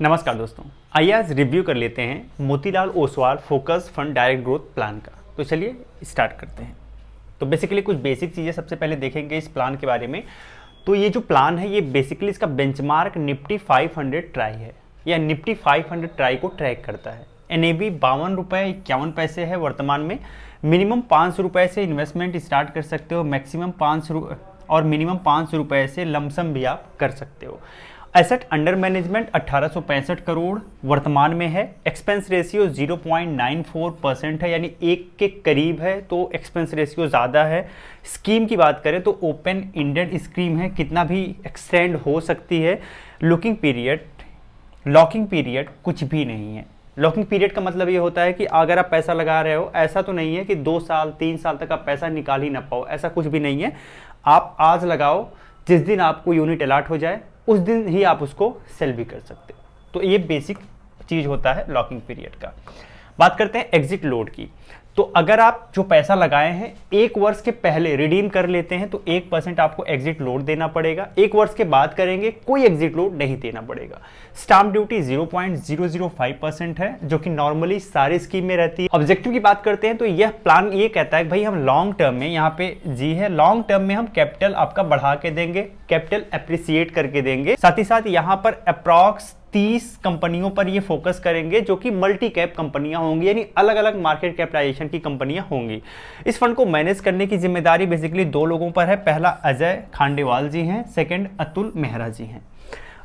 नमस्कार दोस्तों, आइए आज रिव्यू कर लेते हैं Motilal Oswal focus fund direct growth plan का। तो चलिए स्टार्ट करते हैं। तो बेसिकली कुछ बेसिक चीज़ें सबसे पहले देखेंगे इस प्लान के बारे में। तो ये जो प्लान है ये बेसिकली इसका बेंचमार्क निफ्टी 500 ट्राई है या निफ्टी 500 ट्राई को ट्रैक करता है। NAV 52.51 है वर्तमान में। मिनिमम 500 रुपये से इन्वेस्टमेंट स्टार्ट कर सकते हो, मैक्सिमम 500 और मिनिमम 500 रुपये से लमसम भी आप कर सकते हो। एसेट अंडर मैनेजमेंट 1865 करोड़ वर्तमान में है। एक्सपेंस रेशियो 0.94% है, यानी 1 के करीब है, तो एक्सपेंस रेशियो ज़्यादा है। स्कीम की बात करें तो ओपन इंडेड स्कीम है, कितना भी एक्सटेंड हो सकती है। लॉकिंग पीरियड कुछ भी नहीं है। लॉकिंग पीरियड का मतलब ये होता है कि अगर आप पैसा लगा रहे हो, ऐसा तो नहीं है कि 2 साल 3 साल तक आप पैसा निकाल ही ना पाओ, ऐसा कुछ भी नहीं है। आप आज लगाओ, जिस दिन आपको यूनिट अलॉट हो जाए उस दिन ही आप उसको सेल भी कर सकते हो। तो ये बेसिक चीज़ होता है लॉकिंग पीरियड का। बात करते हैं एग्जिट लोड की। तो अगर आप जो पैसा लगाए हैं 1 वर्ष के पहले रिडीम कर लेते हैं तो 1% आपको एग्जिट लोड देना पड़ेगा। 1 वर्ष के बाद करेंगे कोई एग्जिट लोड नहीं देना पड़ेगा। स्टाम्प ड्यूटी 0.005% है, जो कि नॉर्मली सारी स्कीम में रहती है। ऑब्जेक्टिव की बात करते हैं तो यह प्लान ये कहता है कि भाई हम लॉन्ग टर्म में, यहाँ पे जी है, लॉन्ग टर्म में हम कैपिटल आपका बढ़ा के देंगे, कैपिटल एप्रिसिएट करके देंगे। साथ ही साथ यहाँ पर अप्रॉक्स 30 कंपनियों पर ये फोकस करेंगे जो कि मल्टी कैप कंपनियां होंगी, यानी अलग अलग मार्केट कैपिटलाइजेशन की कंपनियां होंगी। इस फंड को मैनेज करने की जिम्मेदारी बेसिकली 2 लोगों पर है। पहला अजय खांडेवाल जी हैं, सेकंड अतुल मेहरा जी हैं।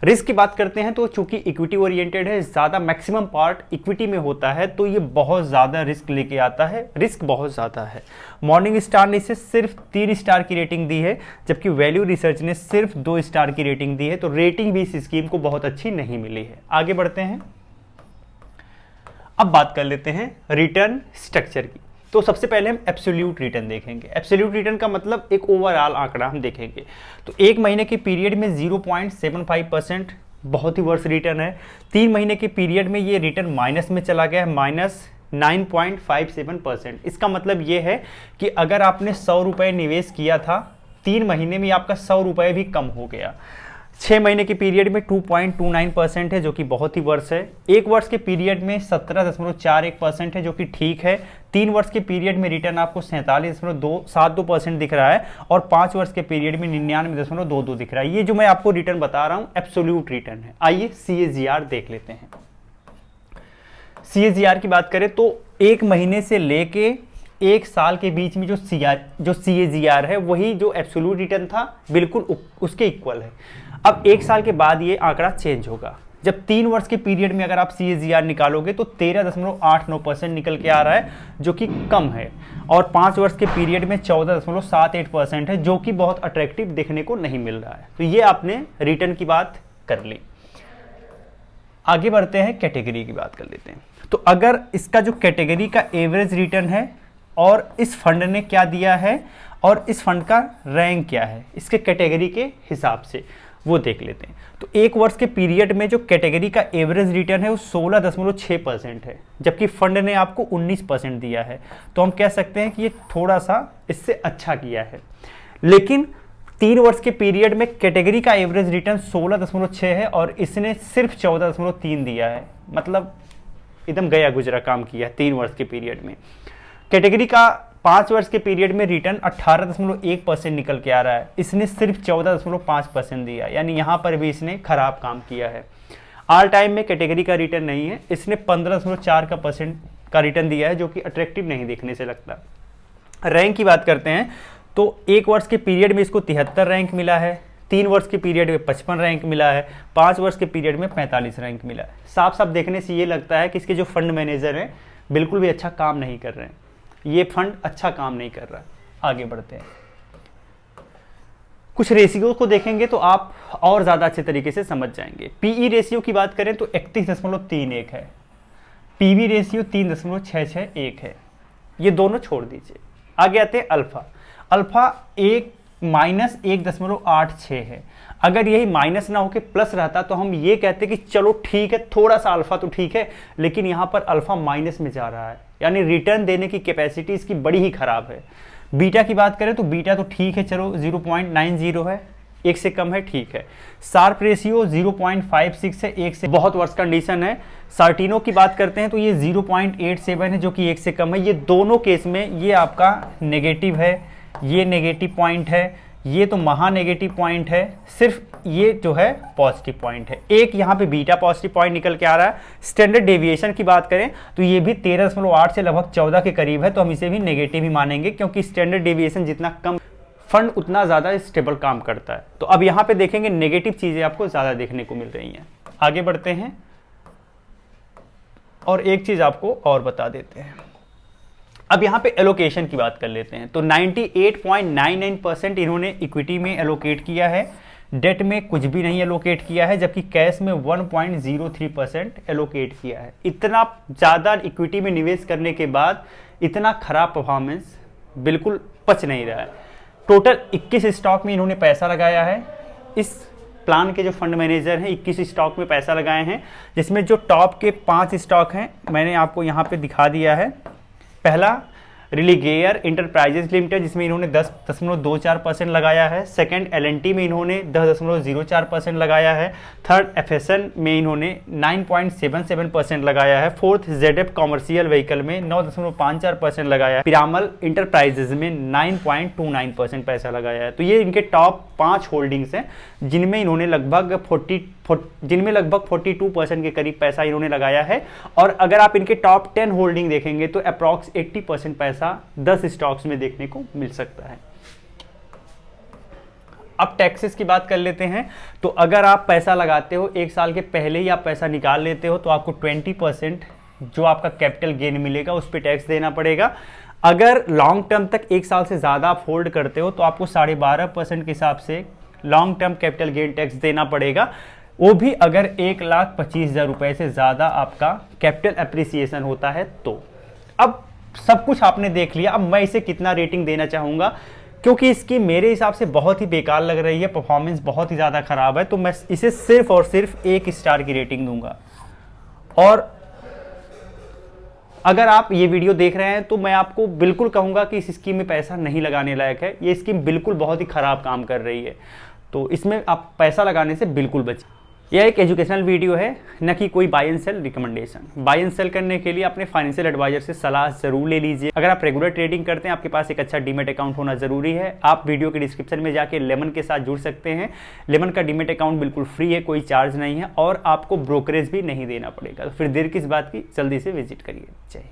रिस्क की बात करते हैं तो चूंकि इक्विटी ओरिएंटेड है, ज़्यादा मैक्सिमम पार्ट इक्विटी में होता है, तो ये बहुत ज़्यादा रिस्क लेके आता है। रिस्क बहुत ज़्यादा है। मॉर्निंग स्टार ने इसे सिर्फ 3 स्टार की रेटिंग दी है, जबकि वैल्यू रिसर्च ने सिर्फ 2 स्टार की रेटिंग दी है। तो रेटिंग भी इस स्कीम को बहुत अच्छी नहीं मिली है। आगे बढ़ते हैं, अब बात कर लेते हैं रिटर्न स्ट्रक्चर की। तो सबसे पहले हम एब्सोल्यूट रिटर्न देखेंगे। एब्सोल्यूट रिटर्न का मतलब एक ओवरऑल आंकड़ा हम देखेंगे। तो 1 महीने के पीरियड में 0.75% बहुत ही वर्स्ट रिटर्न है। 3 महीने के पीरियड में ये रिटर्न माइनस में चला गया है, -9.57%। इसका मतलब ये है कि अगर आपने 100 रुपये निवेश किया था, 3 महीने में आपका 100 रुपये भी कम हो गया। 6 महीने के पीरियड में 2.29% है, जो कि बहुत ही वर्ष है। 1 वर्ष के पीरियड में 17.41% है, जो कि ठीक है। 3 वर्ष के पीरियड में रिटर्न आपको 47.72% दिख रहा है और 5 वर्ष के पीरियड में 99.22 दिख रहा है। ये जो मैं आपको रिटर्न बता रहा हूं एब्सोल्यूट रिटर्न है। आइए CAGR देख लेते हैं। CAGR की बात करें तो 1 महीने से लेके 1 साल के बीच में जो CAGR है वही जो एब्सोल्यूट रिटर्न था बिल्कुल उसके इक्वल है। अब 1 साल के बाद ये आंकड़ा चेंज होगा। जब 3 वर्ष के पीरियड में अगर आप CAGR निकालोगे तो 13.89% निकल के आ रहा है, जो कि कम है। और 5 वर्ष के पीरियड में 14.78% है, जो कि बहुत अट्रैक्टिव देखने को नहीं मिल रहा है। तो ये आपने रिटर्न की बात कर ली। आगे बढ़ते हैं, कैटेगरी की बात कर लेते हैं। तो अगर इसका जो कैटेगरी का एवरेज रिटर्न है और इस फंड ने क्या दिया है और इस फंड का रैंक क्या है इसके कैटेगरी के हिसाब से, वो देख लेते हैं। तो 1 वर्ष के पीरियड में जो कैटेगरी का एवरेज रिटर्न है वो 16.6% है, जबकि फंड ने आपको 19% दिया है। तो हम कह सकते हैं कि ये थोड़ा सा इससे अच्छा किया है। लेकिन 3 वर्ष के पीरियड में कैटेगरी का एवरेज रिटर्न 16.6 है और इसने सिर्फ 14.3 दिया है, मतलब एकदम गया गुजरा काम किया है 3 वर्ष के पीरियड में। कैटेगरी का 5 वर्ष के पीरियड में रिटर्न 18.1% निकल के आ रहा है, इसने सिर्फ 14.5% दिया, यानी यहाँ पर भी इसने खराब काम किया है। ऑल टाइम में कैटेगरी का रिटर्न नहीं है, इसने 15.4% का रिटर्न दिया है, जो कि अट्रैक्टिव नहीं देखने से लगता। रैंक की बात करते हैं तो 1 वर्ष के पीरियड में इसको 73 रैंक मिला है, 3 वर्ष के पीरियड में 55 रैंक मिला है, 5 वर्ष के पीरियड में 45 रैंक मिला है। साफ साफ देखने से ये लगता है कि इसके जो फंड मैनेजर हैं बिल्कुल भी अच्छा काम नहीं कर रहे हैं, ये फंड अच्छा काम नहीं कर रहा। आगे बढ़ते हैं, कुछ रेशियो को देखेंगे तो आप और ज़्यादा अच्छे तरीके से समझ जाएंगे। PE रेशियो की बात करें तो 31.31 है, PB रेशियो 3.661 है, ये दोनों छोड़ दीजिए। आगे आते हैं अल्फा। अल्फा -1.86 है। अगर यही माइनस ना होकर प्लस रहता तो हम ये कहते कि चलो ठीक है, थोड़ा सा अल्फा तो ठीक है, लेकिन यहाँ पर अल्फा माइनस में जा रहा है, यानी रिटर्न देने की कैपेसिटी इसकी बड़ी ही खराब है। बीटा की बात करें तो बीटा तो ठीक है, चलो 0.90 है। 1 से कम है, ठीक है। शार्प रेशियो 0.56 है, 1 से बहुत वर्स्ट कंडीशन है। सार्टिनो की बात करते हैं तो ये 0.87 है जो कि 1 से कम है। ये दोनों केस में ये आपका नेगेटिव है, ये नेगेटिव पॉइंट है, ये तो महा नेगेटिव पॉइंट है, सिर्फ ये जो है पॉजिटिव पॉइंट है। एक यहाँ पे बीटा पॉजिटिव पॉइंट निकल के आ रहा है। स्टैंडर्ड डेविएशन की बात करें तो ये भी 13.8 से लगभग 14 के करीब है, तो हम इसे भी नेगेटिव ही मानेंगे, क्योंकि स्टैंडर्ड डेविएशन जितना कम फंड उतना ज़्यादा स्टेबल काम करता है। तो अब यहाँ पे देखेंगे नेगेटिव चीज़ें आपको ज़्यादा देखने को मिल रही हैं। आगे बढ़ते हैं और एक चीज़ आपको और बता देते हैं। अब यहाँ पे एलोकेशन की बात कर लेते हैं। तो 98.99% इन्होंने इक्विटी में एलोकेट किया है, डेट में कुछ भी नहीं एलोकेट किया है, जबकि कैश में 1.03% एलोकेट किया है। इतना ज़्यादा इक्विटी में निवेश करने के बाद इतना खराब परफॉर्मेंस बिल्कुल पच नहीं रहा है। टोटल 21 स्टॉक में इन्होंने पैसा लगाया है। इस प्लान के जो फंड मैनेजर हैं 21 स्टॉक में पैसा लगाए हैं, जिसमें जो टॉप के 5 स्टॉक हैं मैंने आपको यहाँ पे दिखा दिया है। पहला रिलीगेयर इंटरप्राइजेज लिमिटेड, जिसमें इन्होंने 10.24% लगाया है। सेकंड L&T में इन्होंने 10.04% लगाया है। थर्ड FSN में इन्होंने 9.77% लगाया है। फोर्थ ZF कॉमर्शियल व्हीकल में 9.54% लगाया है। पिरामल इंटरप्राइजेज में 9.29% पैसा लगाया है। तो ये इनके टॉप 5 होल्डिंग्स हैं, जिनमें इन्होंने लगभग 42% के करीब पैसा इन्होंने लगाया है। और अगर आप इनके टॉप 10 होल्डिंग देखेंगे तो अप्रॉक्स 80% पैसा 10 स्टॉक्स में देखने को मिल सकता है। अब टैक्सेस की बात कर लेते हैं। तो अगर आप पैसा लगाते हो 1 साल के पहले ही आप पैसा निकाल लेते हो तो आपको 20% जो आपका कैपिटल गेन मिलेगा उस पर टैक्स देना पड़ेगा। अगर लॉन्ग टर्म तक 1 साल से ज़्यादा आप होल्ड करते हो तो आपको 12.5% के हिसाब से long term capital gain tax देना पड़ेगा, वो भी अगर 1,25,000 रुपये से ज़्यादा आपका कैपिटल एप्रिसिएशन होता है तो। अब सब कुछ आपने देख लिया। अब मैं इसे कितना रेटिंग देना चाहूँगा, क्योंकि इसकी मेरे हिसाब से बहुत ही बेकार लग रही है, परफॉर्मेंस बहुत ही ज़्यादा ख़राब है, तो मैं इसे सिर्फ और सिर्फ 1 स्टार की रेटिंग दूंगा। और अगर आप ये वीडियो देख रहे हैं तो मैं आपको बिल्कुल कहूँगा कि इस स्कीम में पैसा नहीं लगाने लायक है। ये स्कीम बिल्कुल बहुत ही ख़राब काम कर रही है, तो इसमें आप पैसा लगाने से बिल्कुल बचें। यह एक एजुकेशनल वीडियो है, न कि कोई buy and sell recommendation. Buy and sell करने के लिए अपने फाइनेंशियल एडवाइजर से सलाह जरूर ले लीजिए। अगर आप रेगुलर ट्रेडिंग करते हैं आपके पास एक अच्छा डीमेट अकाउंट होना जरूरी है। आप वीडियो के डिस्क्रिप्शन में जाके लेमन के साथ जुड़ सकते हैं। लेमन का डीमेट अकाउंट बिल्कुल फ्री है, कोई चार्ज नहीं है और आपको ब्रोकरेज भी नहीं देना पड़ेगा। तो फिर देर किस बात की, जल्दी से विजिट करिए। जय।